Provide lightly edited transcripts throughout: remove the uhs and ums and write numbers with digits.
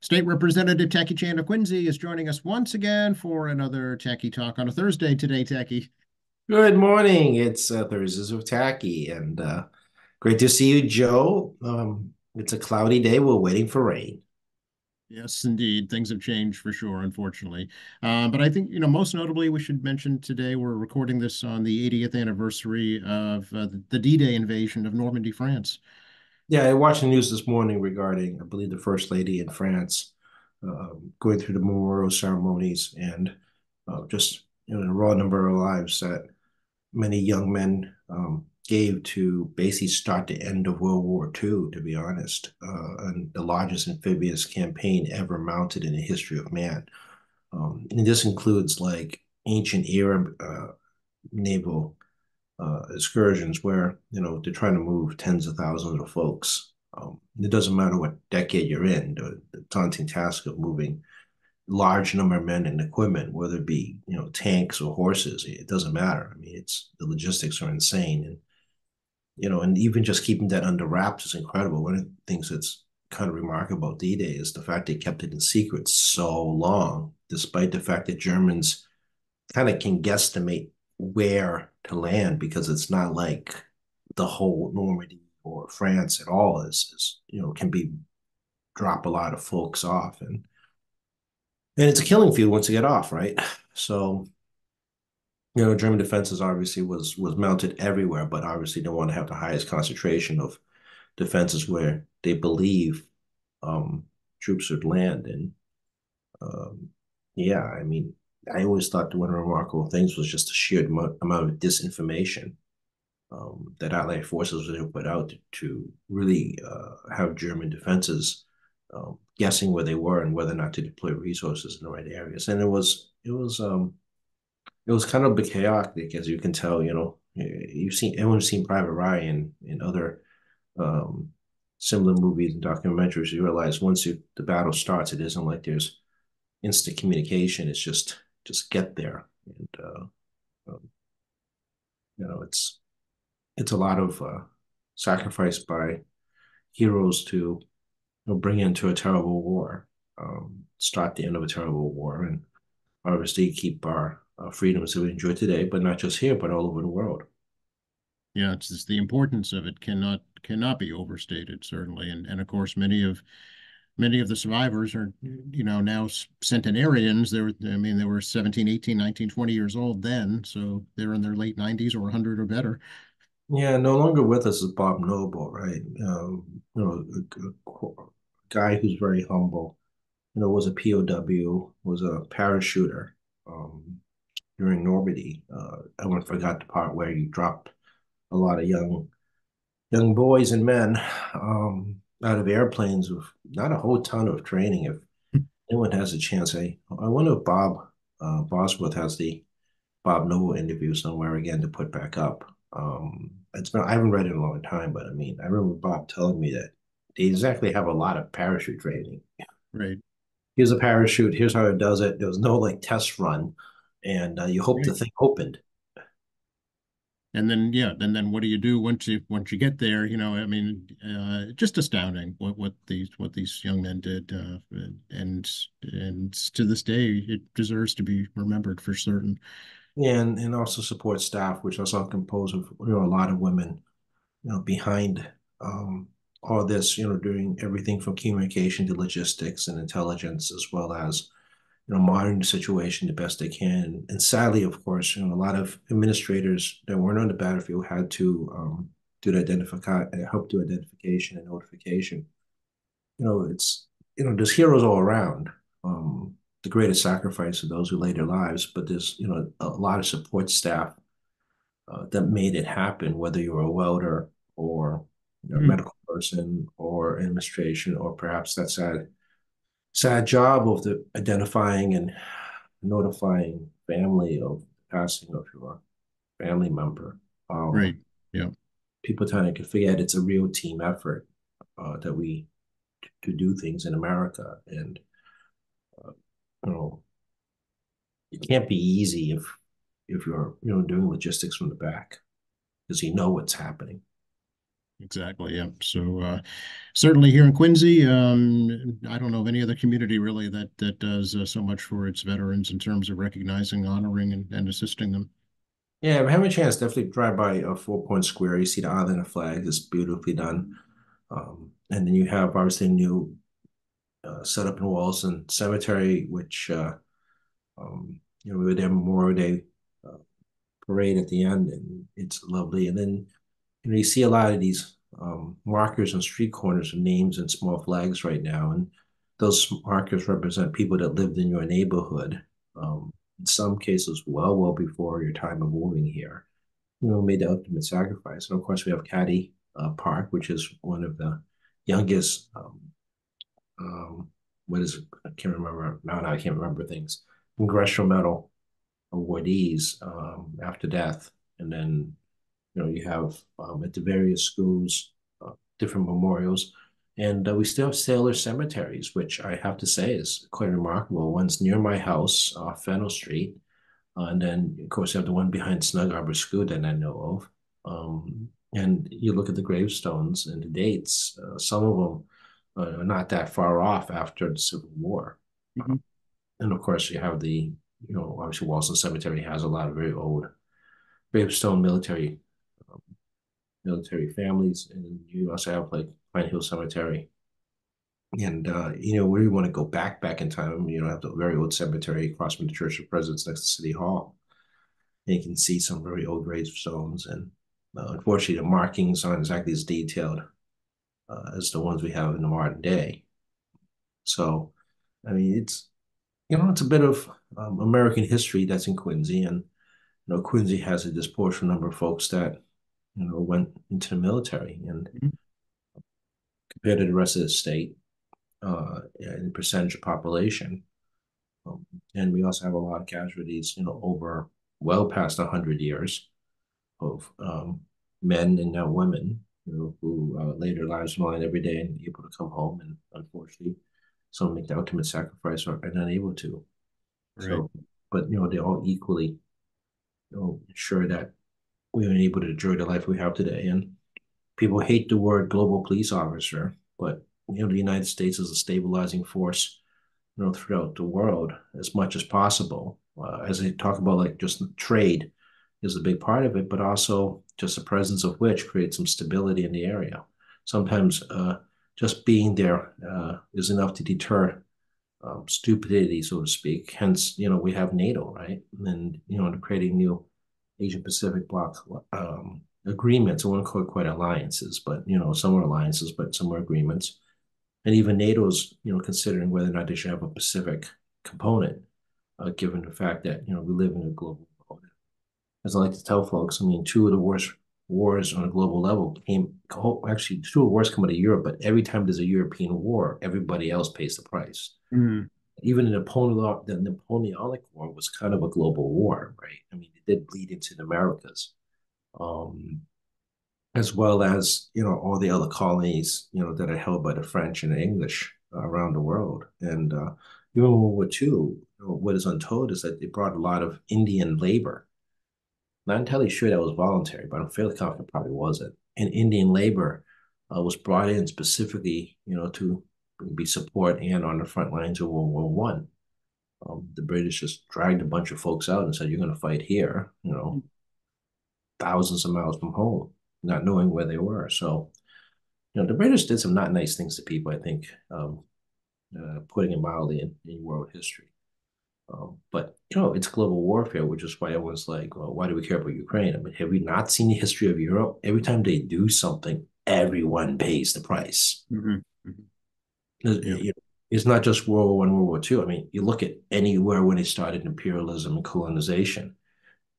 State Representative Tacky Chanda Quincy is joining us once again for another Tacky Talk on a Thursday today, Tacky. Good morning. It's Thursdays with Tacky, and great to see you, Joe. It's a cloudy day. We're waiting for rain. Yes, indeed. Things have changed for sure, unfortunately. But I think, most notably, we should mention today we're recording this on the 80th anniversary of the D-Day invasion of Normandy, France. Yeah, I watched the news this morning regarding, I believe, the First Lady in France going through the memorial ceremonies and just the raw number of lives that many young men gave to basically start the end of World War II, to be honest, and the largest amphibious campaign ever mounted in the history of man. And this includes like ancient Arab naval excursions where they're trying to move tens of thousands of folks. It doesn't matter what decade you're in. The daunting task of moving large number of men and equipment, whether it be tanks or horses, it doesn't matter. I mean, it's the logistics are insane, and and even just keeping that under wraps is incredible. One of the things that's kind of remarkable about D-Day is the fact they kept it in secret so long, despite the fact that Germans kind of can guesstimate where to land because it's not like the whole Normandy or France at all is can be drop a lot of folks off and it's a killing field once you get off, right? So German defenses obviously was mounted everywhere, but obviously don't want to have the highest concentration of defenses where they believe um, troops would land. And um, yeah, I mean, I always thought one of the remarkable things was just the sheer amount of disinformation that Allied forces were put out to really have German defenses guessing where they were and whether or not to deploy resources in the right areas. And it was kind of chaotic, as you can tell. Everyone's seen Private Ryan and other um, similar movies and documentaries. You realize the battle starts, it isn't like there's instant communication. It's just get there, and um, it's a lot of sacrifice by heroes to bring into a terrible war, start the end of a terrible war, and obviously keep our freedoms that we enjoy today, but not just here, but all over the world. Yeah, it's just the importance of it cannot be overstated, certainly. And of course, many of the survivors are, now centenarians. They were 17, 18, 19, 20 years old then, so they're in their late 90s or 100 or better. Yeah, no longer with us is Bob Noble, right? A guy who's very humble. Was a POW, was a parachuter um, during Normandy. Everyone forgot the part where he dropped a lot of young boys and men out of airplanes with not a whole ton of training. If anyone has a chance, I wonder if Bob Bosworth has the Bob Noble interview somewhere again to put back up. I haven't read it in a long time, but I mean, I remember Bob telling me that they exactly have a lot of parachute training. Right. Here's a parachute. Here's how it does it. There was no like test run, and you hope the Right. thing opened. And then, yeah, and then what do you do once you get there? I mean, just astounding what these young men did, and to this day, it deserves to be remembered for certain. And also support staff, which also composed of a lot of women, behind um, all this, doing everything from communication to logistics and intelligence, as well as monitoring the situation the best they can. And sadly, of course, a lot of administrators that weren't on the battlefield had to do the help do identification and notification. It's there's heroes all around. The greatest sacrifice of those who laid their lives, but there's a lot of support staff that made it happen. Whether you were a welder or a Mm, medical person or administration, or perhaps that sad job of the identifying and notifying family of passing of your family member. right. Um, Yeah. People tend to forget it's a real team effort that we to do things in America, and uh, you know it can't be easy if you're doing logistics from the back because you know what's happening. Exactly. Yeah. So certainly here in Quincy, I don't know of any other community really that does so much for its veterans in terms of recognizing, honoring, and assisting them. Yeah, if you have a chance, definitely drive by a 4 Point Square. You see the Island of Flags. It's beautifully done. And then you have obviously a new setup in Wallaston Cemetery, which we were there Memorial Day uh, parade at the end, and it's lovely. And then you see a lot of these markers on street corners of names and small flags right now, and those markers represent people that lived in your neighborhood. In some cases, well before your time of moving here, made the ultimate sacrifice. And of course, we have Caddy Park, which is one of the youngest. Um, what is it? I can't remember. No, I can't remember things. Congressional Medal awardees after death, and then you have at the various schools different memorials, and we still have sailor cemeteries, which I have to say is quite remarkable. One's near my house, Fennel Street, and then of course you have the one behind Snug Harbor School that I know of. And you look at the gravestones and the dates; some of them are not that far off after the Civil War. Mhm. And of course, you have obviously Wallaston Cemetery has a lot of very old gravestone um, military families, and you also have like Pine Hill Cemetery. And where you want to go back in time, have the very old cemetery across from the Church of Presidents next to City Hall. And you can see some very old gravestones, and unfortunately, the markings aren't exactly as detailed as the ones we have in the modern day. So, I mean, it's a bit of American history that's in Quincy, and Quincy has a disproportionate number of folks that went into the military, and Mhm. compared to the rest of the state, in percentage of population. Um, and we also have a lot of casualties, over well past 100 years of men and now women, who lay their lives on the line every day and able to come home, and unfortunately, some make the ultimate sacrifice or are unable to. Right. So, but they all equally, ensure that we are able to enjoy the life we have today. And people hate the word global police officer, but the United States is a stabilizing force, throughout the world as much as possible. As they talk about, like just trade is a big part of it, but also just the presence of which creates some stability in the area. Sometimes just being there is enough to deter stupidity, so to speak. Hence, we have NATO, right? And creating new Asian Pacific bloc agreements. I wouldn't call it quite alliances, but some are alliances, but some are agreements. And even NATO's, considering whether or not they should have a Pacific component, given the fact that we live in a global world. As I like to tell folks, I mean, two of the worst wars on a global level actually two of the wars come out of Europe, but every time there's a European war, everybody else pays the price. Mm. Even the Napoleonic War was kind of a global war, right? I mean, it did bleed into the Americas. Um, as well as all the other colonies that are held by the French and the English around the world. And even World War II, what is untold is that they brought a lot of Indian labor. Not entirely sure that was voluntary, but I'm fairly confident it probably wasn't. And Indian labor was brought in specifically, to be support and on the front lines of World War One. The British just dragged a bunch of folks out and said, "You're going to fight here," thousands of miles from home, not knowing where they were. So, the British did some not nice things to people, I think, putting it mildly in world history. But, it's global warfare, which is why everyone's like, well, why do we care about Ukraine? I mean, have we not seen the history of Europe? Every time they do something, everyone pays the price. Mhm. Mhm. Yeah. It's not just World War One, World War Two. I mean, you look at anywhere when they started imperialism and colonization,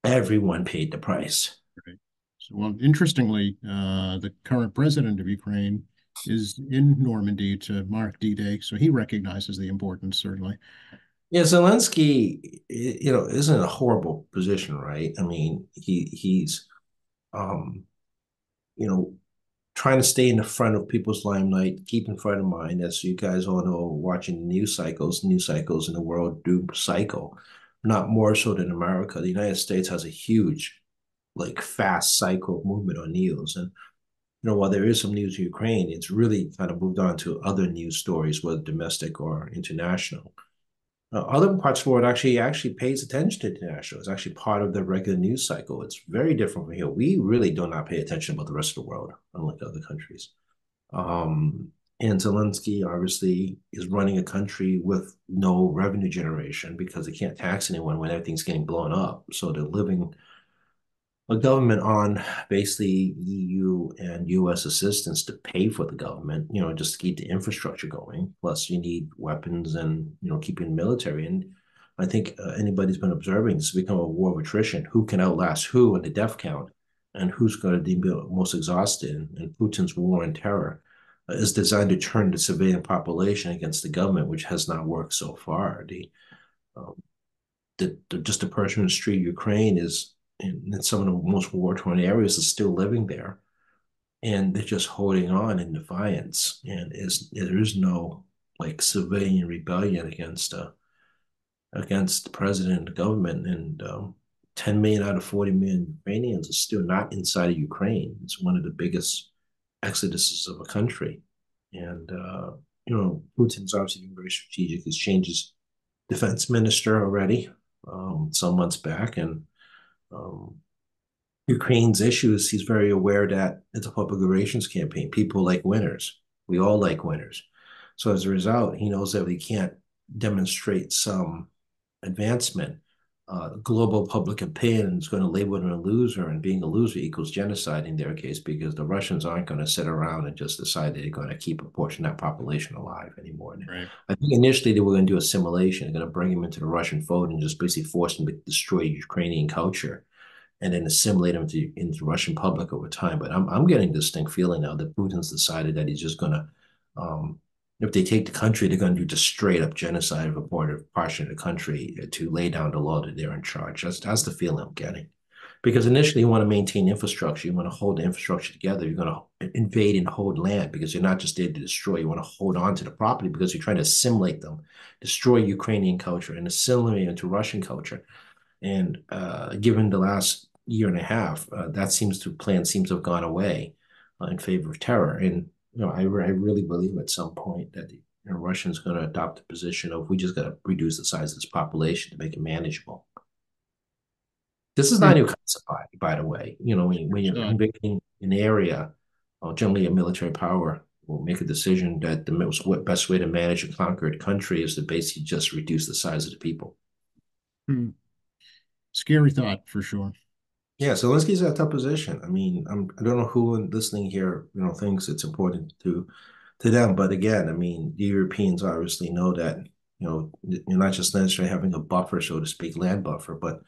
everyone paid the price. Right. So, well, interestingly, the current president of Ukraine is in Normandy to mark D-Day, so he recognizes the importance, certainly. Yeah, Zelensky, isn't in a horrible position, right? I mean, he's um, you know, trying to stay in the front of people's limelight, keep in front of mind, as you guys all know, watching news cycles in the world do cycle, not more so than America. The United States has a huge, like, fast cycle movement on news, and while there is some news in Ukraine, it's really kind of moved on to other news stories, whether domestic or international. Other parts of the world actually pays attention to international. It's actually part of the regular news cycle. It's very different from here. We really do not pay attention about the rest of the world, unlike other countries. Um, and Zelensky obviously is running a country with no revenue generation because they can't tax anyone when everything's getting blown up. So they're living a government on basically EU and US assistance to pay for the government, just to keep the infrastructure going. Plus, you need weapons and, keeping the military. And I think anybody's been observing this has become a war of attrition. Who can outlast who in the death count and who's going to be most exhausted? And Putin's war on terror is designed to turn the civilian population against the government, which has not worked so far. Um, just a person in the street, Ukraine is in some of the most war-torn areas is still living there, and they're just holding on in defiance. And there is no like civilian rebellion against the president and the government. And 10 million out of 40 million Ukrainians are still not inside of Ukraine. It's one of the biggest exoduses of a country. And Putin's obviously been very strategic. He's changed his defense minister already some months back, and um, Ukraine's issues, he's very aware that it's a public relations campaign. People like winners. We all like winners. So as a result, he knows that we can't demonstrate some advancement. Global public opinion is going to label him a loser, and being a loser equals genocide in their case, because the Russians aren't going to sit around and just decide they're going to keep a portion of that population alive anymore. Right. I think initially they were going to do assimilation. They're going to bring him into the Russian fold and just basically force him to destroy Ukrainian culture and then assimilate them into Russian public over time. But I'm getting this distinct feeling now that Putin's decided that he's just going to, if they take the country, they're going to do just straight up genocide of a portion of the country to lay down the law that they're in charge. That's the feeling I'm getting. Because initially you want to maintain infrastructure, you want to hold the infrastructure together, you're going to invade and hold land because you're not just there to destroy, you want to hold on to the property because you're trying to assimilate them, destroy Ukrainian culture and assimilate into Russian culture. And given the last year and a half, that plan seems to have gone away in favor of terror. And I really believe at some point that the Russians going to adopt a position of we just got to reduce the size of this population to make it manageable. This is not a new concept, by the way. When you're invading an area, generally a military power will make a decision that the best way to manage a conquered country is to basically just reduce the size of the people. Scary thought for sure. Yeah, so Zelensky's in a tough position. I mean, I don't know who listening here, thinks it's important to them, but again, I mean, the Europeans obviously know that, you're not just necessarily having a buffer, so to speak, land buffer, but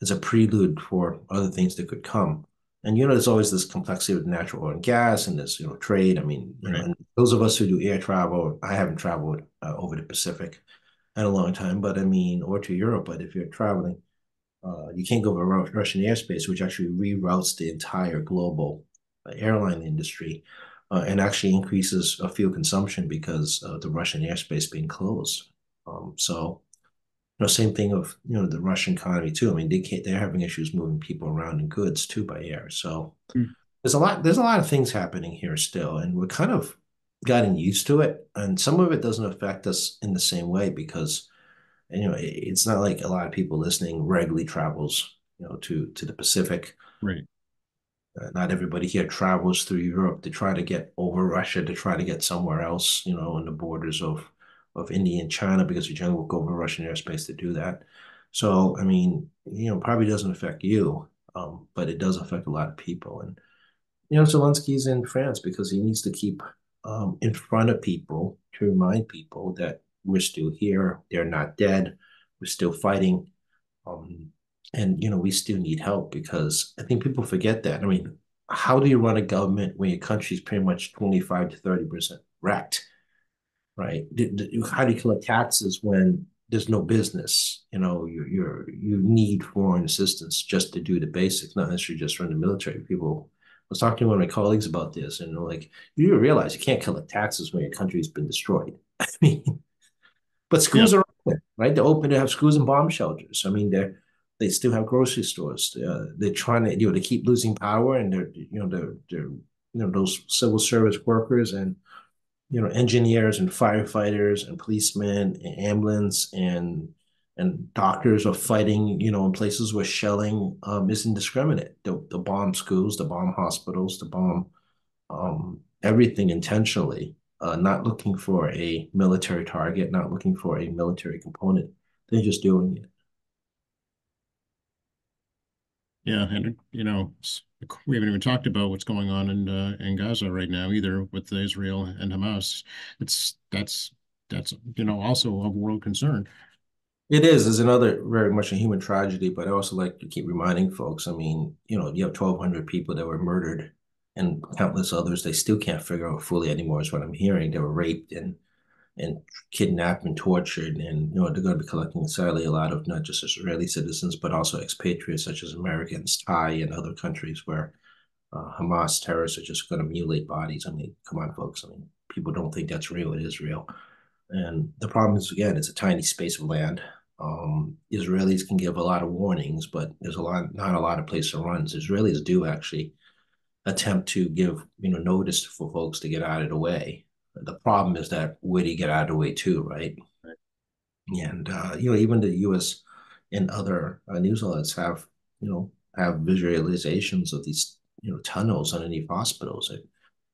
it's a prelude for other things that could come. And there's always this complexity with natural oil and gas and this, trade. I mean, Right. and those of us who do air travel, I haven't traveled over the Pacific in a long time, but I mean, or to Europe, but if you're traveling, you can't go over Russian airspace, which actually reroutes the entire global airline industry and actually increases fuel consumption because of the Russian airspace being closed. So, same thing of the Russian economy too. I mean, they're having issues moving people around and goods too by air. So there's a lot of things happening here still, and we're kind of gotten used to it. And some of it doesn't affect us in the same way because it's not like a lot of people listening regularly travels, to the Pacific. Right. Not everybody here travels through Europe to try to get over Russia, to try to get somewhere else, on the borders of India and China, because we generally will go over Russian airspace to do that. So, I mean, probably doesn't affect you, but it does affect a lot of people. And, Zelensky's in France because he needs to keep in front of people to remind people that we're still here. They're not dead. We're still fighting. And, we still need help because I think people forget that. I mean, how do you run a government when your country's pretty much 25 to 30% wrecked, right? How do you collect taxes when there's no business? You need foreign assistance just to do the basics, not necessarily just run the military. I was talking to one of my colleagues about this, and they're like, you do realize you can't collect taxes when your country's been destroyed. I mean, but schools are open, right? They're open to have schools and bomb shelters. I mean, they still have grocery stores. They're trying to, they keep losing power, and they're those civil service workers and engineers and firefighters and policemen and ambulance and doctors are fighting, in places where shelling is indiscriminate. The bomb schools, the bomb hospitals, the bomb everything intentionally, not looking for a military target, not looking for a military component. They're just doing it. Yeah, and we haven't even talked about what's going on in Gaza right now either with Israel and Hamas. That's also of world concern. It is. It's another very much a human tragedy, but I also like to keep reminding folks. I mean, you have 1,200 people that were murdered and countless others they still can't figure out fully anymore, is what I'm hearing. They were raped and kidnapped and tortured. And, they're going to be collecting, sadly, a lot of not just Israeli citizens, but also expatriates such as Americans, Thai, and other countries where Hamas terrorists are just going to mutilate bodies. I mean, come on, folks. I mean, people don't think that's real. It is real. And the problem is, again, it's a tiny space of land. Israelis can give a lot of warnings, but there's not a lot of place to run. So Israelis do actually attempt to give, notice for folks to get out of the way. The problem is that where do you get out of the way to, right? And even the U.S. and other news outlets have visualizations of these tunnels underneath hospitals.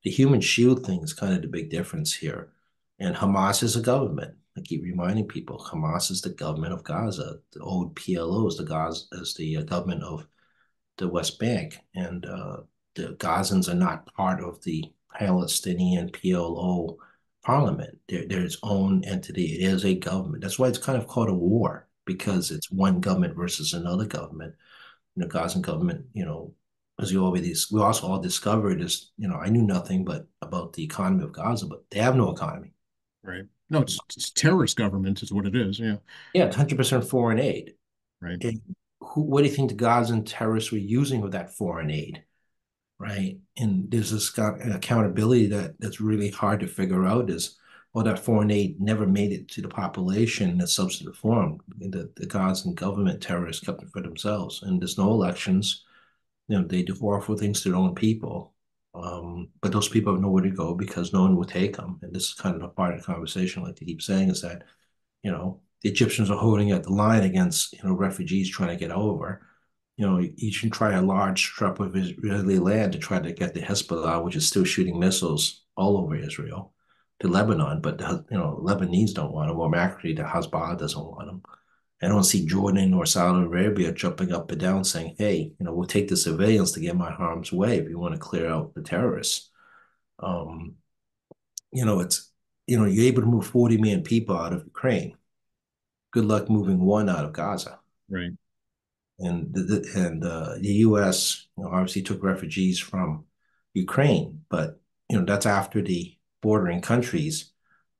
The human shield thing is kind of the big difference here. And Hamas is a government. I keep reminding people, Hamas is the government of Gaza. The old PLO is the government of the West Bank, and the Gazans are not part of the Palestinian PLO parliament. They're its own entity. It is a government. That's why it's kind of called a war, because it's one government versus another government. Gazan government, as we also all discovered is, I knew nothing but about the economy of Gaza, but they have no economy. Right. No, it's terrorist government is what it is. Yeah. Yeah, it's 100% foreign aid. Right. And what do you think the Gazan terrorists were using with that foreign aid? Right. And there's this accountability that's really hard to figure out is, well, that foreign aid never made it to the population in a substantive form. The Gazan government terrorists kept it for themselves. And there's no elections. They do awful things to their own people. But those people have nowhere to go because no one will take them. And this is kind of a part of the conversation, like they keep saying, is that, the Egyptians are holding at the line against, refugees trying to get over. You should try a large strip of Israeli land to try to get the Hezbollah, which is still shooting missiles all over Israel, to Lebanon. But, Lebanese don't want them, or actually the Hezbollah doesn't want them. I don't see Jordan or Saudi Arabia jumping up and down saying, hey, we'll take the civilians to get my harm's way if you want to clear out the terrorists. Um, it's, you're able to move 40 million people out of Ukraine. Good luck moving one out of Gaza. Right. And the U.S. Obviously took refugees from Ukraine, but that's after the bordering countries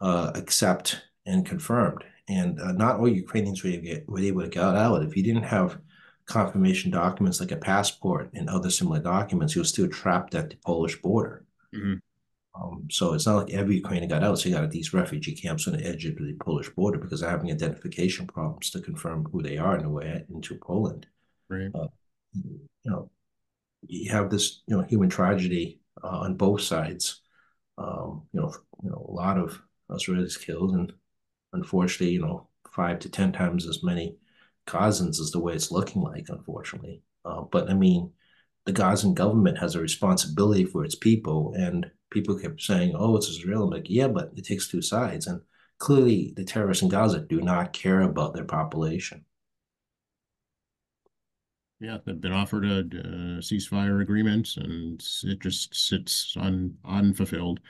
accept and confirmed. And not all Ukrainians were able to get out. If you didn't have confirmation documents like a passport and other similar documents, you were still trapped at the Polish border. Mm-hmm. So it's not like every Ukrainian got out. So you got these refugee camps on the edge of the Polish border because they're having identification problems to confirm who they are in the way into Poland. Right. You know, you have this human tragedy on both sides. A lot of Israelis killed, and unfortunately, 5 to 10 times as many Gazans is the way it's looking like, unfortunately. But I mean, the Gazan government has a responsibility for its people, and people kept saying, "Oh, it's Israel." I'm like, yeah, but it takes two sides, and clearly, the terrorists in Gaza do not care about their population. Yeah, they've been offered a ceasefire agreement, and it just sits unfulfilled.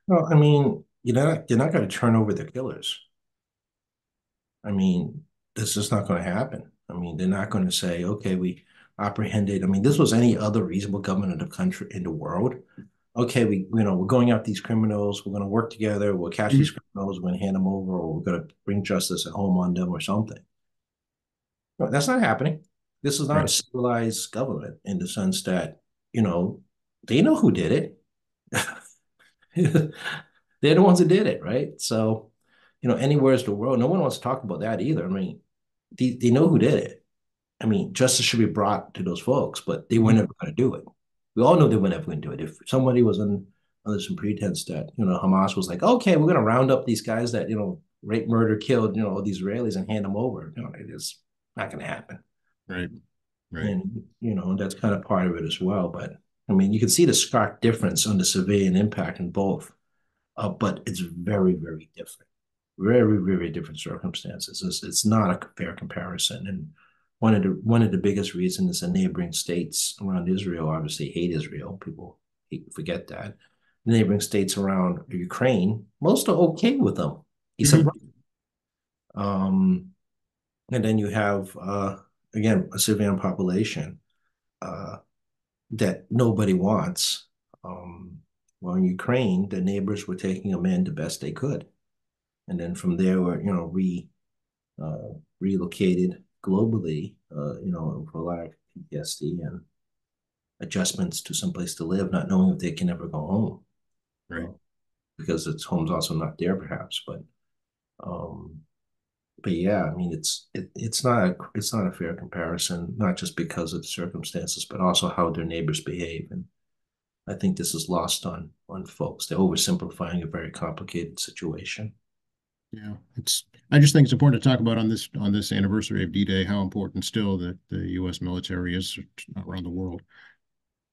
Well, I mean, you're not going to turn over the killers. I mean, this is not going to happen. I mean, they're not going to say, okay, we apprehended. I mean, this was any other reasonable government in the country, in the world. Okay, we're going out these criminals. We're going to work together. We'll catch these Mhm. criminals. We're going to hand them over, or we're going to bring justice at home on them, or something. No, that's not happening. This is not a Right. civilized government in the sense that they know who did it. They're the ones that did it, right? So, anywhere is the world. No one wants to talk about that either. I mean, they know who did it. I mean, justice should be brought to those folks, but they were Mhm. never going to do it. We all knew they were never going to do it. If somebody was under some pretense that, Hamas was like, okay, we're going to round up these guys that, rape, murder, killed, all these Israelis and hand them over, it is not going to happen. Right. Right. And, that's kind of part of it as well. But I mean, you can see the stark difference on the civilian impact in both, but it's very, very different. Very, very different circumstances. It's not a fair comparison. And one of the biggest reasons is the neighboring states around Israel obviously hate Israel. People forget that. The neighboring states around Ukraine, most are okay with them. Mhm. Um, and then you have again a civilian population uh, that nobody wants. Well, in Ukraine, the neighbors were taking them in the best they could, and then from there were relocated globally, for a lot of PTSD and adjustments to someplace to live, not knowing if they can ever go home, Right. uh, because its home's also not there, perhaps. Um, but yeah, I mean, it's not a fair comparison, not just because of the circumstances, but also how their neighbors behave. And I think this is lost on folks. They're oversimplifying a very complicated situation. Yeah. I just think it's important to talk about on this anniversary of D-Day how important still the U.S. military is around the world.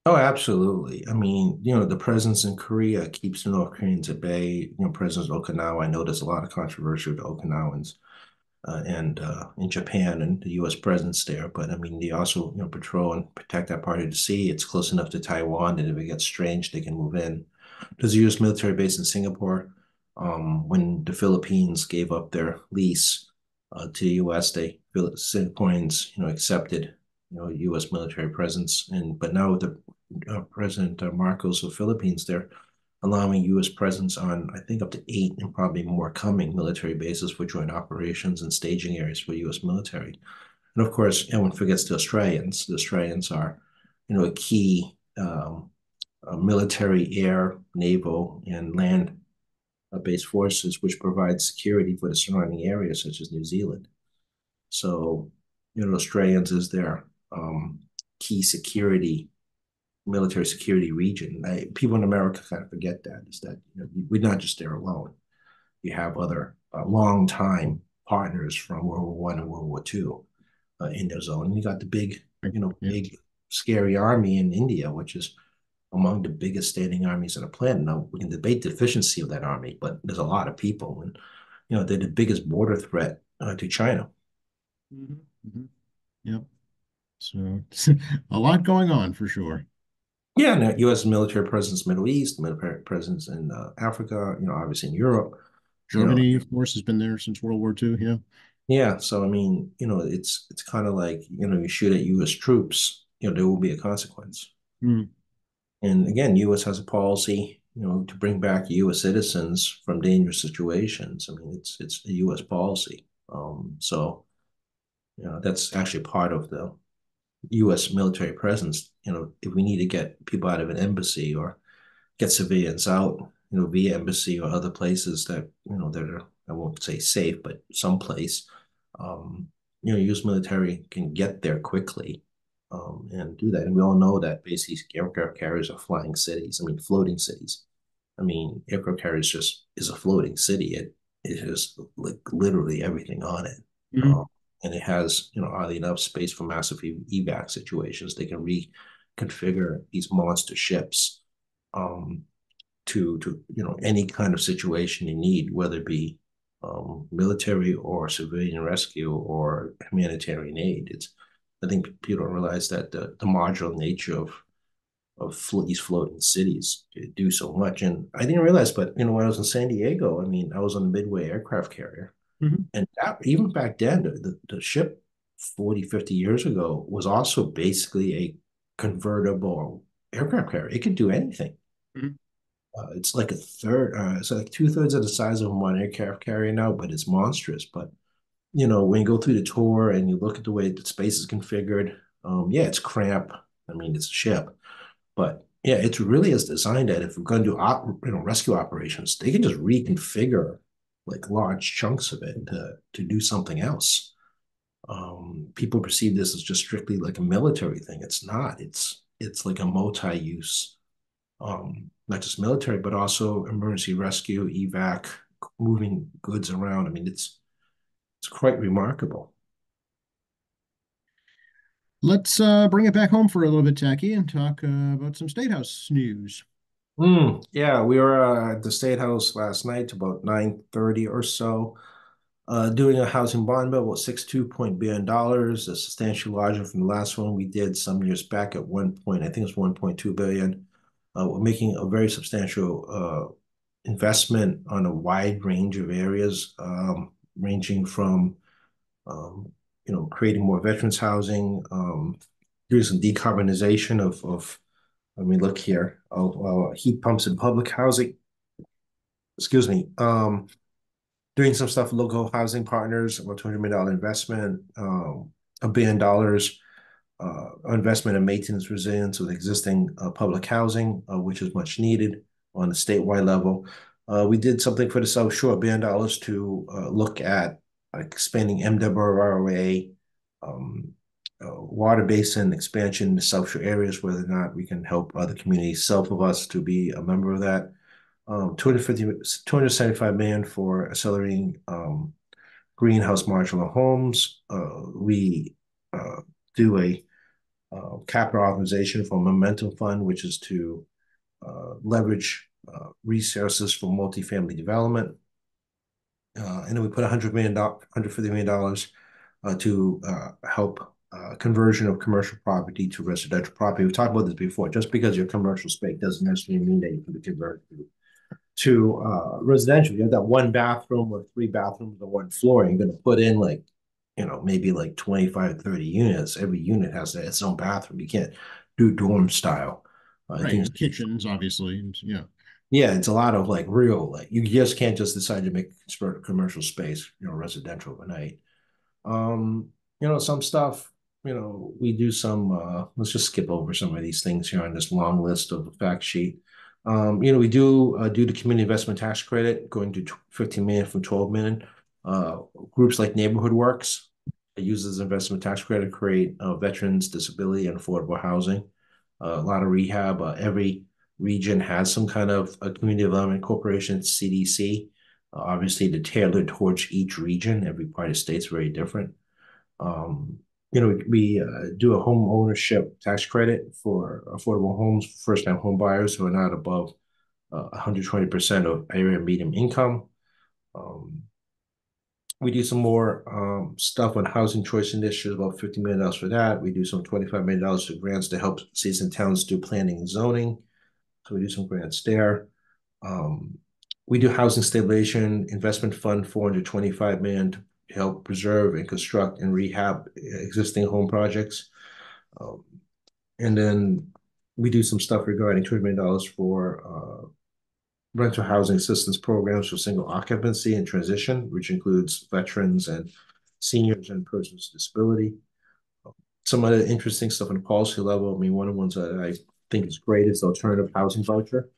Oh, absolutely. I mean, the presence in Korea keeps the North Koreans at bay. Presence of Okinawa, I know there's a lot of controversy with the Okinawans and in Japan and the U.S. presence there. But I mean, they also, patrol and protect that part of the sea. It's close enough to Taiwan that if it gets strange, they can move in. There's a U.S. military base in Singapore. When the Philippines gave up their lease to the U.S., Singaporeans, accepted, U.S. military presence. But now with the President Marcos of Philippines, they're allowing U.S. presence on, I think, up to 8 and probably more coming military bases for joint operations and staging areas for U.S. military. And of course, everyone forgets the Australians. The Australians are, a key military, air, naval, and land based forces, which provide security for the surrounding areas, such as New Zealand. So, Australians is their key military security region. People in America kind of forget that is that we're not just there alone. You have other long time partners from World War One and World War Two in their zone. And you got the Yeah. big scary army in India, which is among the biggest standing armies on the planet. Now we can debate the efficiency of that army, but there's a lot of people, and they're the biggest border threat to China. Mhm. Mhm. Yep. So a lot going on for sure. Yeah, and the U.S. military presence in the Middle East, military presence in Africa, obviously in Europe, you know, Germany, of course, has been there since World War II. Yeah. yeah. So I mean, it's kind of like you shoot at U.S. troops, there will be a consequence. Mm. And again, U.S. has a policy, to bring back U.S. citizens from dangerous situations. I mean, it's a U.S. policy. So that's actually part of the U.S. military presence. If we need to get people out of an embassy or get civilians out, via embassy or other places that that are, I won't say safe, but someplace, um, U.S. military can get there quickly and do that. And we all know that basically aircraft carriers are flying cities. I mean, floating cities. I mean, aircraft carriers just is a floating city. It has like literally everything on it. Mhm. Um, and it has, oddly enough, space for massive evac situations. They can reconfigure these monster ships um, to any kind of situation you need, whether it be military or civilian rescue or humanitarian aid. I think people don't realize that the modular nature of these floating cities do so much. And I didn't realize, but when I was in San Diego, I mean, I was on the Midway aircraft carrier, Mhm. and even back then, the ship 40, 50 years ago was also basically a convertible aircraft carrier. It could do anything. Mhm. It's like a third, it's like two-thirds of the size of one aircraft carrier now, but it's monstrous. But when you go through the tour and you look at the way the space is configured, yeah, it's cramped. I mean, it's a ship, but yeah, it really is designed that if we're going to do rescue operations, they can just reconfigure like large chunks of it to do something else. People perceive this as just strictly like a military thing. It's not. it's like a multi-use, not just military, but also emergency rescue, evac, moving goods around. I mean, it's quite remarkable. Let's bring it back home for a little bit, Tacky, and talk about some State House news. Yeah, we were at the State House last night about 9:30 or so, doing a housing bond bill about $62 billion, a substantially larger from the last one we did some years back at one point. I think it's 1.2 billion. We're making a very substantial investment on a wide range of areas, ranging from um, creating more veterans housing, doing some decarbonization of let me look here, of heat pumps in public housing. Excuse me. Doing some stuff with local housing partners, about $200 million investment, $1 billion investment in maintenance resilience with existing public housing, which is much needed on a statewide level. We did something for the South Shore, $1 billion to look at expanding MWRA, water basin expansion in the South Shore areas, whether or not we can help other communities south of us to be a member of that. 275 million for accelerating greenhouse modular homes. We do a capital authorization for a momentum fund, which is to leverage resources for multifamily development. And then we put $150 million to help conversion of commercial property to residential property. We've talked about this before. Just because your commercial space doesn't necessarily mean that you can convert to residential. You have that one bathroom or three bathrooms on one floor, and you're going to put in like, maybe like 25, 30 units. Every unit has its own bathroom. You can't do dorm style. I Right, think, and kitchens, obviously, and yeah. yeah, it's a lot of like real, like you just can't just decide to make commercial space, residential overnight. Um, some stuff, we do some, let's just skip over some of these things here on this long list of the fact sheet. We do the community investment tax credit going to 15 million from 12 million. Groups like Neighborhood Works uses investment tax credit to create veterans, disability, and affordable housing. A lot of rehab. Every region has some kind of a community development corporation, CDC. Obviously, they're tailored towards each region. Every part of the state's very different. Um, we do a home ownership tax credit for affordable homes for first-time home buyers who are not above 120% of area median income. Um, we do some more stuff on housing choice initiatives, about $50 million for that. We do some $25 million for grants to help cities and towns do planning and zoning. So we do some grants there. Um, we do housing stabilization investment fund, 425 million to help preserve and construct and rehab existing home projects. Um, and then we do some stuff regarding $200 million for rental housing assistance programs for single occupancy and transition, which includes veterans and seniors and persons with disability. Some other interesting stuff on the policy level. I mean, one of the ones that I think is great is the alternative housing voucher,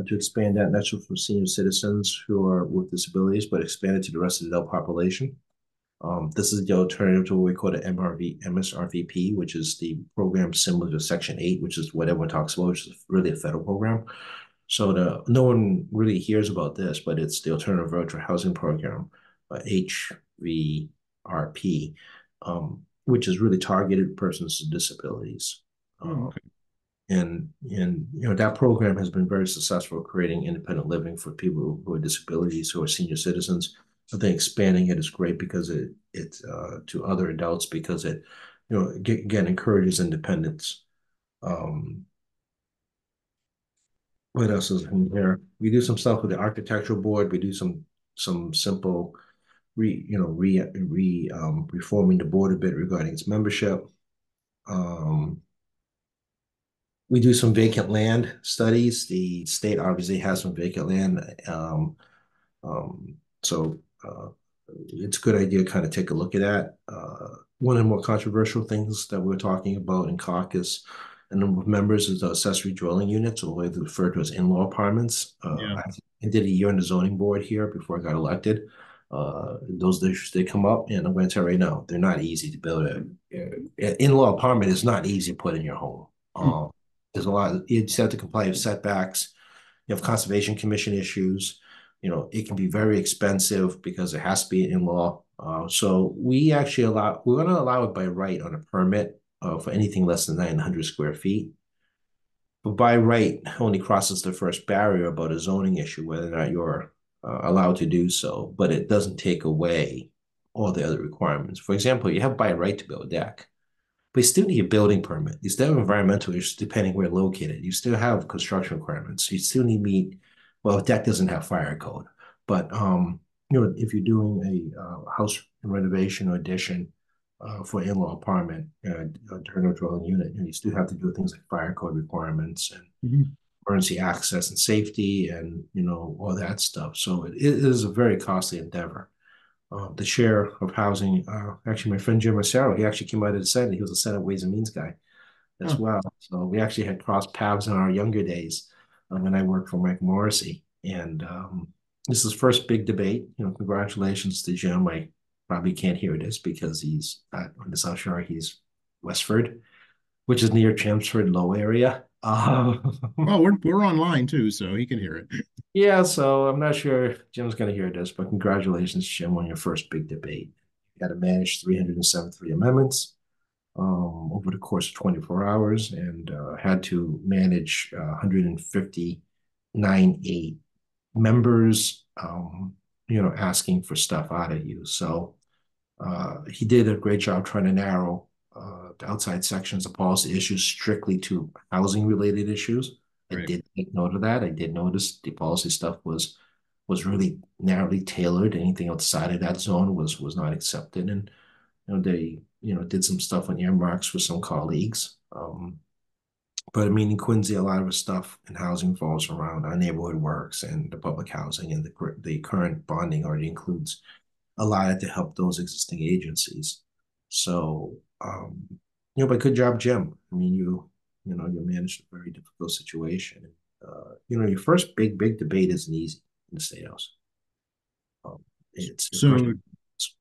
to expand that not just for senior citizens who are with disabilities, but expand it to the rest of the adult population. This is the alternative to what we call the MSRVP, which is the program similar to Section 8, which is what everyone talks about, which is really a federal program. So no one really hears about this, but it's the Alternative Virtual Housing Program, HVRP, which is really targeted persons with disabilities. Okay. And that program has been very successful creating independent living for people who are disabilities, who are senior citizens. I think expanding it is great because it to other adults, because it again encourages independence. What else is in here? We do some stuff with the architectural board. We do some simple reforming the board a bit regarding its membership. Um, we do some vacant land studies. The state obviously has some vacant land. So it's a good idea to kind of take a look at that. One of the more controversial things that we're talking about in caucus and number of members is the accessory dwelling units, or what they refer to as in-law apartments. Yeah. I did a year on the zoning board here before I got elected. Those issues they come up, and I'm going to tell you right now, they're not easy to build. An in-law apartment is not easy to put in your home. Hmm. There's a lot, you just have to comply with setbacks. You have Conservation Commission issues. It can be very expensive because it has to be an in-law. So we're going to allow it by right on a permit for anything less than 900 square feet. But by right only crosses the first barrier about a zoning issue, whether or not you're allowed to do so, but it doesn't take away all the other requirements. For example, you have by right to build a deck, but you still need a building permit. You still have environmental issues depending where located. You still have construction requirements. You still need meet. Well, a deck doesn't have fire code, but if you're doing a house renovation or addition for in-law apartment, internal dwelling unit, you still have to do things like fire code requirements and Mhm. emergency access and safety, and all that stuff. So it is a very costly endeavor. The chair of housing, actually, my friend Jim Rosero, he actually came out of the Senate. He was a Senate Ways and Means guy as Oh, well. So we actually had crossed paths in our younger days when I worked for Mike Morrissey. And this is first big debate. Congratulations to Jim. I probably can't hear this because he's not on the South Shore. He's Westford, which is near Chelmsford Low area. well, we're online too, so he can hear it. Yeah, so I'm not sure Jim's going to hear this, but congratulations, Jim, on your first big debate. You had to manage 373 amendments over the course of 24 hours and had to manage 159 members, asking for stuff out of you. So he did a great job trying to narrow the outside sections of policy issues strictly to housing related issues. I Right. did take note of that. I did notice the policy stuff was really narrowly tailored. Anything outside of that zone was not accepted. And they did some stuff on earmarks with some colleagues. But I mean, in Quincy, a lot of the stuff in housing falls around our neighborhood works and the public housing, and the current bonding already includes a lot to help those existing agencies. So, but good job, Jim. I mean, you managed a very difficult situation. Your first big debate isn't easy in the state house. It's your first. So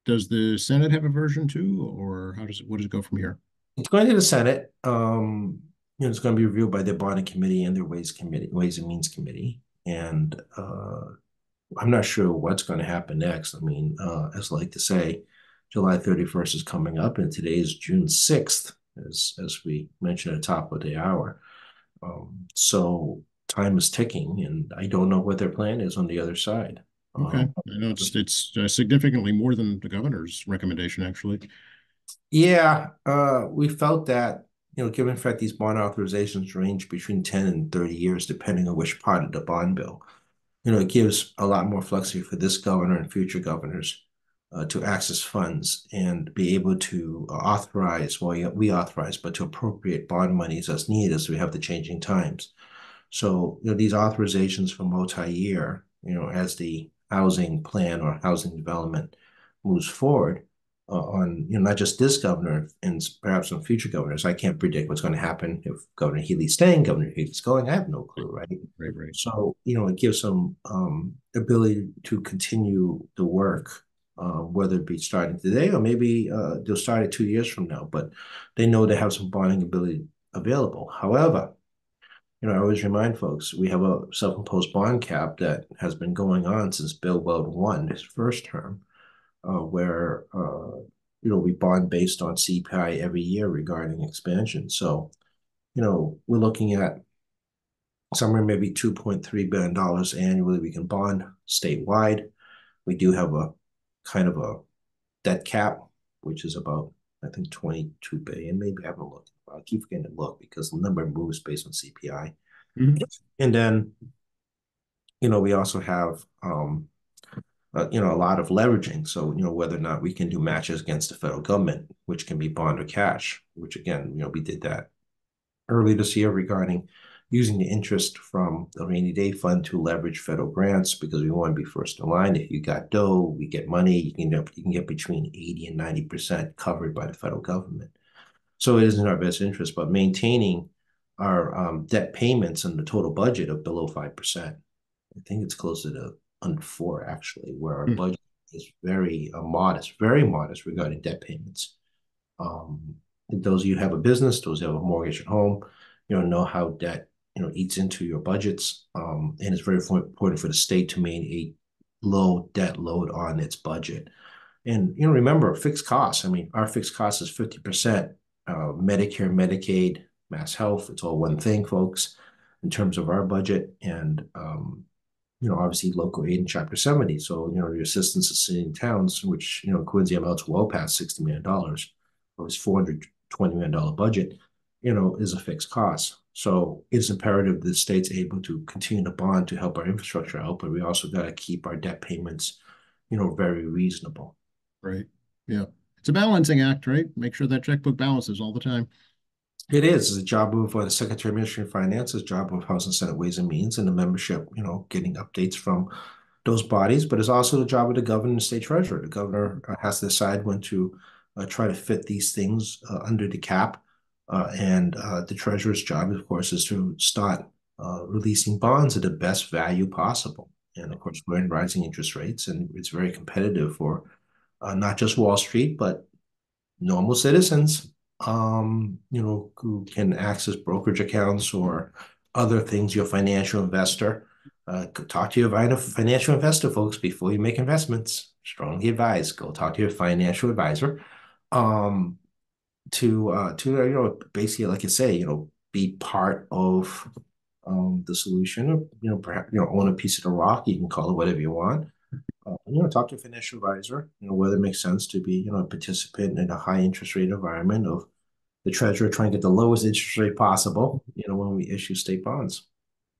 does the Senate have a version two, or what does it go from here? It's going to the Senate. It's going to be reviewed by their bonding committee and their Ways and Means committee. And I'm not sure what's going to happen next. I mean, as I like to say, July 31st is coming up, and today is June 6th, as we mentioned at the top of the hour. So time is ticking, and I don't know what their plan is on the other side. Okay, I know it's significantly more than the governor's recommendation, actually. Yeah, we felt that, given the fact these bond authorizations range between 10 and 30 years, depending on which part of the bond bill, it gives a lot more flexibility for this governor and future governors to access funds and be able to authorize, well, yeah, we authorize, but to appropriate bond monies as needed as we have the changing times. So, these authorizations for multi-year, as the housing plan or housing development moves forward on, not just this governor and perhaps on future governors. I can't predict what's going to happen if Governor Healy's staying, Governor Healy's going. I have no clue, right? Right, right. So, it gives them ability to continue the work, whether it be starting today or maybe they'll start it 2 years from now, but they know they have some bonding ability available. However, I always remind folks we have a self-imposed bond cap that has been going on since Bill Weld won his first term, where we bond based on CPI every year regarding expansion. So, we're looking at somewhere maybe $2.3 billion annually we can bond statewide. We do have a kind of a debt cap, which is about, I think, 22 billion. Maybe I haven't looked. I keep forgetting to look because the number moves based on CPI. Mhm. And then, we also have, a lot of leveraging. So, whether or not we can do matches against the federal government, which can be bond or cash, which again, we did that early this year regarding using the interest from the rainy day fund to leverage federal grants because we want to be first in line. If you got dough, we get money, you can get between 80 and 90% covered by the federal government. So it is in our best interest, but maintaining our debt payments and the total budget of below 5%. I think it's closer to under 4 actually, where our Hmm. budget is very modest regarding debt payments. Those of you who have a business, those who have a mortgage at home, know how debt, eats into your budgets. And it's very important for the state to maintain a low debt load on its budget. And, remember fixed costs. I mean, our fixed cost is 50%. Medicare, Medicaid, Mass Health, it's all one thing, folks, in terms of our budget. And, obviously local aid in Chapter 70. So, your assistance to city and towns, which, Quincy amounts well past $60 million of its $420 million budget, is a fixed cost. So it's imperative that the state's able to continue to bond to help our infrastructure out, but we also got to keep our debt payments, very reasonable. Right. Yeah. It's a balancing act, right? Make sure that checkbook balances all the time. It is. It's a job of the Secretary of Ministry of Finance, it's a job of House and Senate Ways and Means, and the membership, getting updates from those bodies. But it's also the job of the governor and the state treasurer. The governor has to decide when to try to fit these things under the cap. And the treasurer's job, of course, is to start releasing bonds at the best value possible. And of course, we're in rising interest rates, and it's very competitive for not just Wall Street, but normal citizens, who can access brokerage accounts or other things, your financial investor. Talk to your financial investor, folks, before you make investments. Strongly advise, go talk to your financial advisor. To basically, like I say, be part of the solution. Perhaps own a piece of the rock. You can call it whatever you want. Talk to a financial advisor, whether it makes sense to be, a participant in a high interest rate environment of the treasurer trying to get the lowest interest rate possible, when we issue state bonds.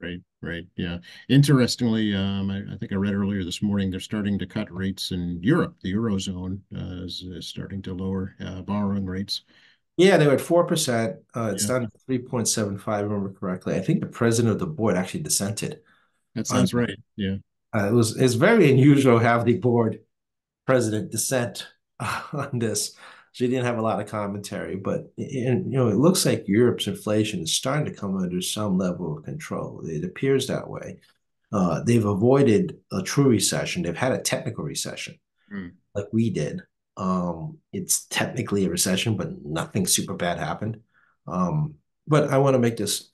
Right, right. Yeah. Interestingly, I think I read earlier this morning, they're starting to cut rates in Europe. The Eurozone is starting to lower borrowing rates. Yeah, they were at 4%. It's Yeah, down to 3.75, if I remember correctly. I think the president of the board actually dissented that on sounds right. Yeah, it's very unusual to have the board president dissent on this. She didn't have a lot of commentary, but it looks like Europe's inflation is starting to come under some level of control. It appears that way. They've avoided a true recession. They've had a technical recession, mm. like we did. It's technically a recession, but nothing super bad happened. But I want to make this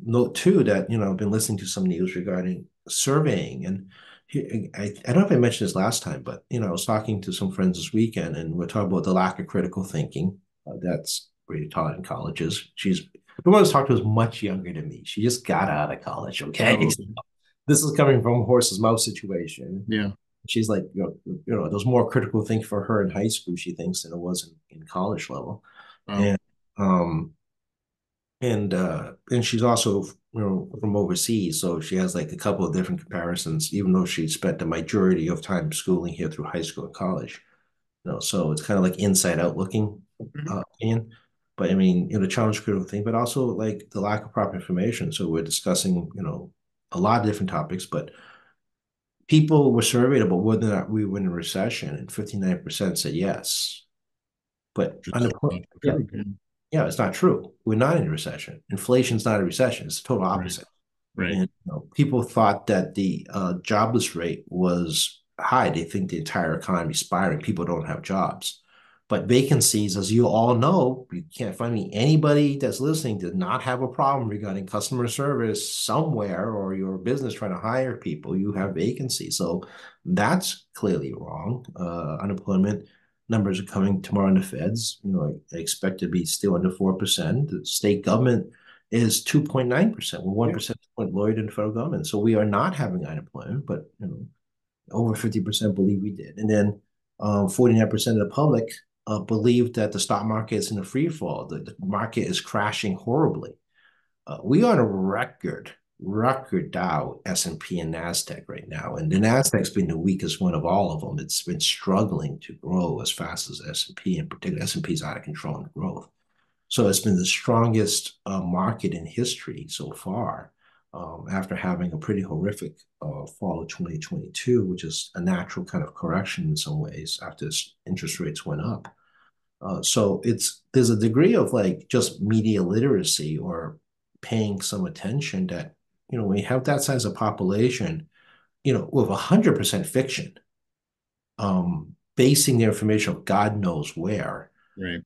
note too that I've been listening to some news regarding surveying, and I don't know if I mentioned this last time, but I was talking to some friends this weekend, and we're talking about the lack of critical thinking that's really taught in colleges. The one who's talked to is much younger than me. She just got out of college. Okay, Oh, so this is coming from a horse's mouth situation. yeah. She's like, there's more critical thinking for her in high school, she thinks, than it was in college level. Oh, And um and she's also from overseas, so she has like a couple of different comparisons, even though she spent the majority of time schooling here through high school and college. So it's kind of like inside out looking mhm. opinion. But I mean, the challenge critical thing, but also like the lack of proper information. So we're discussing, a lot of different topics, but people were surveyed about whether or not we were in a recession, and 59% said yes. But Just unemployment, not yeah, true. Yeah. yeah, it's not true. We're not in a recession. Inflation's not a recession. It's the total Right, opposite. right. And people thought that the jobless rate was high. They think the entire economy is spiraling. People don't have jobs. But vacancies, as you all know, you can't find me anybody that's listening does not have a problem regarding customer service somewhere, or your business trying to hire people. You have vacancies. So that's clearly wrong. Unemployment numbers are coming tomorrow in the feds. I expect to be still under 4%. The state government is 2.9%. We're Yeah. 1% point lower than the federal government. So we are not having unemployment, but over 50% believe we did. And then 49% of the public believe that the stock market is in a free fall. The market is crashing horribly. We are on a record Dow, S&P, and NASDAQ right now. And the NASDAQ's been the weakest one of all of them. It's been struggling to grow as fast as S&P. In particular, S&P is out of control in growth. So it's been the strongest market in history so far, after having a pretty horrific fall of 2022, which is a natural kind of correction in some ways after interest rates went up. So there's a degree of like just media literacy or paying some attention that, when you have that size of population, with 100% fiction, basing the information of God knows where Right.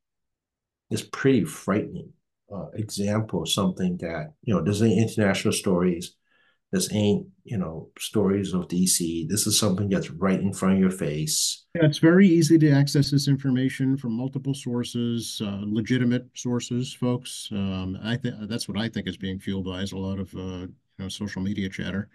is pretty frightening. example of something that, there's any international stories. This ain't, stories of DC. This is something that's right in front of your face. Yeah, it's very easy to access this information from multiple sources, legitimate sources, folks. I think that's what I think is being fueled by is a lot of social media chatter.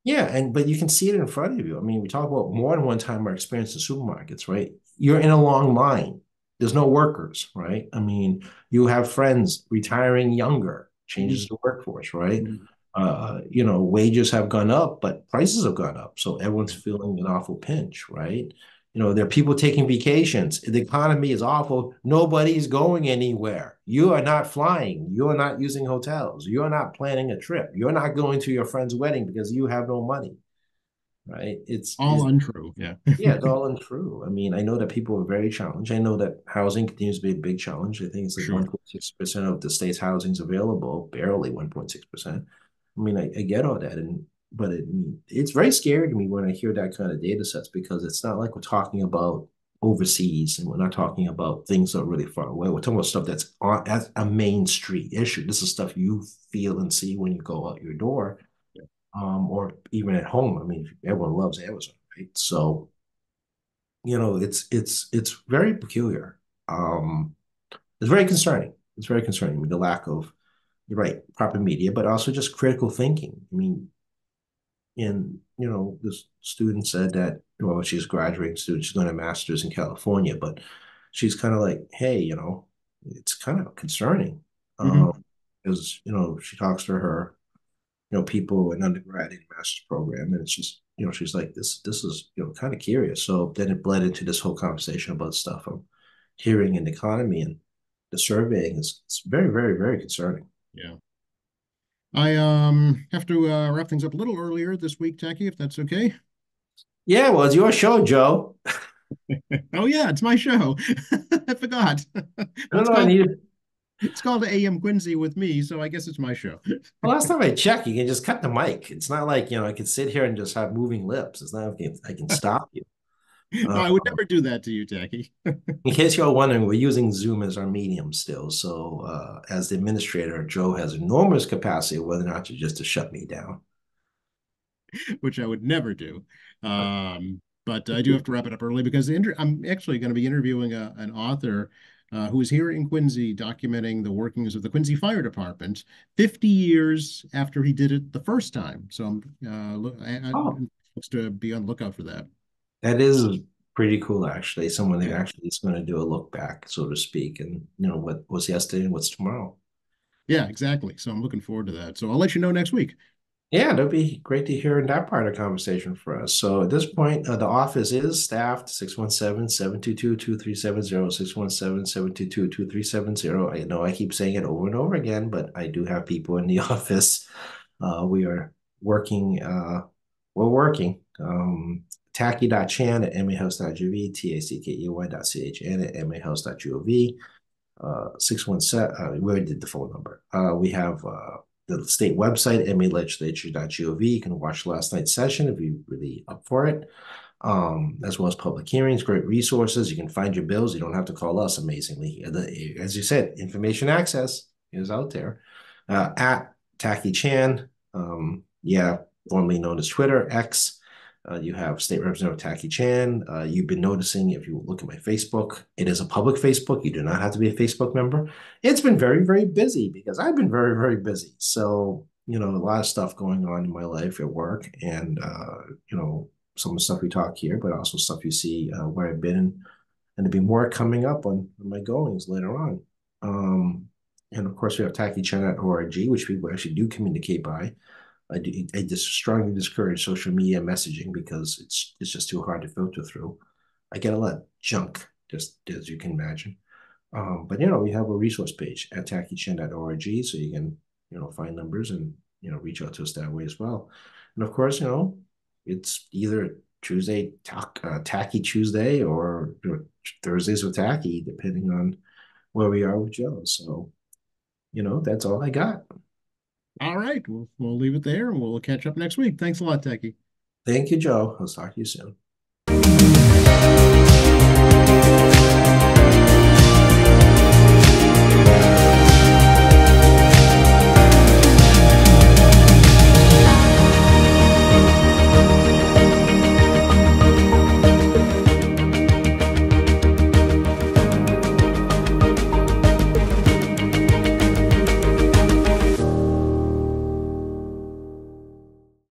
Yeah, but you can see it in front of you. I mean, we talk about more than one time our experience in supermarkets, right? You're in a long line. There's no workers, right? I mean, you have friends retiring younger, changes Mhm. the workforce, right? Mhm. Wages have gone up, but prices have gone up. So everyone's feeling an awful pinch, right? There are people taking vacations. The economy is awful. Nobody's going anywhere. You are not flying. You are not using hotels. You are not planning a trip. You're not going to your friend's wedding because you have no money, right? All untrue. Yeah. Yeah, it's all untrue. I mean, I know that people are very challenged. I know that housing continues to be a big challenge. I think it's like Sure. 1.6% of the state's housing is available, barely 1.6%. I mean, I get all that, but it's very scary to me when I hear that kind of data sets because it's not like we're talking about overseas and we're not talking about things that are really far away. We're talking about stuff that's as a main street issue. This is stuff you feel and see when you go out your door, or even at home. I mean, everyone loves Amazon, right? So it's very peculiar. Um, it's very concerning. It's very concerning. I mean, the lack of, you're right, proper media, but also just critical thinking. I mean, this student said that, well, she's a graduating student, she's going to master's in California, but she's kind of like, hey, it's kind of concerning. Hmm. Because, she talks to her, people in undergrad in master's program, and it's just, she's like, this is, kind of curious. So then it bled into this whole conversation about stuff I'm hearing in the economy, and the surveying is it's very, very, very concerning. Yeah. I have to wrap things up a little earlier this week, Tacky, if that's okay. Yeah, well, it's your show, Joe. Oh yeah, it's my show. I forgot. I Well, don't know. I need. it's called AM Quincy with me, so I guess it's my show. Well, last time I checked, you can just cut the mic. It's not like, I can sit here and just have moving lips. It's not like I can stop you. No, Uh, I would never do that to you, Tacky. in case you're wondering, we're using Zoom as our medium still. So, as the administrator, Joe has enormous capacity, whether or not to shut me down. Which I would never do. But I do have to wrap it up early because I'm actually going to be interviewing an author who is here in Quincy documenting the workings of the Quincy Fire Department 50 years after he did it the first time. So Oh, I'm supposed to be on the lookout for that. that is pretty cool, actually. Someone that Yeah. actually is going to do a look back, so to speak, and what was yesterday and what's tomorrow. Yeah, exactly. So I'm looking forward to that. So I'll let you know next week. Yeah, that'd be great to hear in that part of the conversation for us. So at this point, the office is staffed 617-722-2370, 617-722-2370. I know I keep saying it over and over again, but I do have people in the office. We are working, we're working. Tacky.chan at mahouse.gov, tackey.chan at mahouse.gov. 617, we already did the phone number. We have the state website, malegislature.gov. You can watch last night's session if you're really up for it, as well as public hearings, great resources. You can find your bills. You don't have to call us, amazingly. As you said, information access is out there. At Tacky Chan, yeah, formerly known as Twitter, X. You have State Representative Tacky Chan. You've been noticing, if you look at my Facebook, it is a public Facebook. You do not have to be a Facebook member. It's been very, very busy because I've been very, very busy. So, a lot of stuff going on in my life at work and, some of the stuff we talk here, but also stuff you see where I've been. And there'll be more coming up on my goings later on. And of course, we have TackyChan.org, which people actually do communicate by. I just strongly discourage social media messaging because it's just too hard to filter through. I get a lot of junk, just as you can imagine. But we have a resource page at tackychan.org, so you can find numbers and reach out to us that way as well. And of course, it's either Tuesday Tacky Tuesday or Thursdays with Tacky, depending on where we are with Joe. So that's all I got. All right. We'll leave it there and we'll catch up next week. Thanks a lot, Tacky. Thank you, Joe. I'll talk to you soon.